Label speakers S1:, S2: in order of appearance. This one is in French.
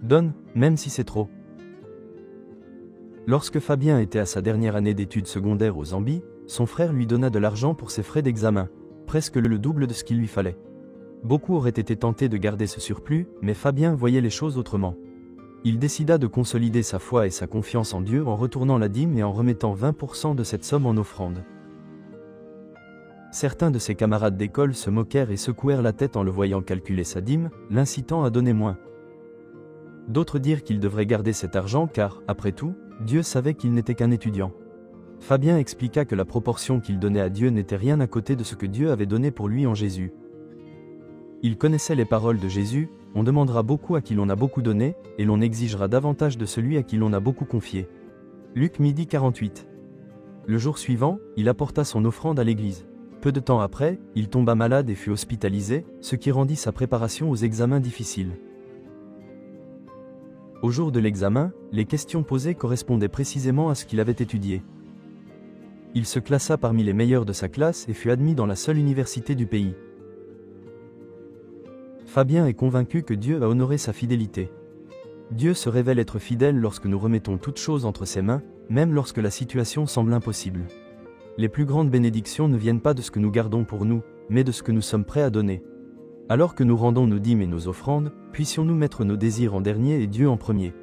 S1: Donne, même si c'est trop. Lorsque Fabien était à sa dernière année d'études secondaires au Zambie, son frère lui donna de l'argent pour ses frais d'examen, presque le double de ce qu'il lui fallait. Beaucoup auraient été tentés de garder ce surplus, mais Fabien voyait les choses autrement. Il décida de consolider sa foi et sa confiance en Dieu en retournant la dîme et en remettant 20% de cette somme en offrande. Certains de ses camarades d'école se moquèrent et secouèrent la tête en le voyant calculer sa dîme, l'incitant à donner moins. D'autres dirent qu'il devrait garder cet argent car, après tout, Dieu savait qu'il n'était qu'un étudiant. Fabien expliqua que la proportion qu'il donnait à Dieu n'était rien à côté de ce que Dieu avait donné pour lui en Jésus. Il connaissait les paroles de Jésus, on demandera beaucoup à qui l'on a beaucoup donné, et l'on exigera davantage de celui à qui l'on a beaucoup confié. Luc 12h48. Le jour suivant, il apporta son offrande à l'église. Peu de temps après, il tomba malade et fut hospitalisé, ce qui rendit sa préparation aux examens difficile. Au jour de l'examen, les questions posées correspondaient précisément à ce qu'il avait étudié. Il se classa parmi les meilleurs de sa classe et fut admis dans la seule université du pays. Fabien est convaincu que Dieu a honoré sa fidélité. Dieu se révèle être fidèle lorsque nous remettons toutes choses entre ses mains, même lorsque la situation semble impossible. Les plus grandes bénédictions ne viennent pas de ce que nous gardons pour nous, mais de ce que nous sommes prêts à donner. Alors que nous rendons nos dîmes et nos offrandes, puissions-nous mettre nos désirs en dernier et Dieu en premier.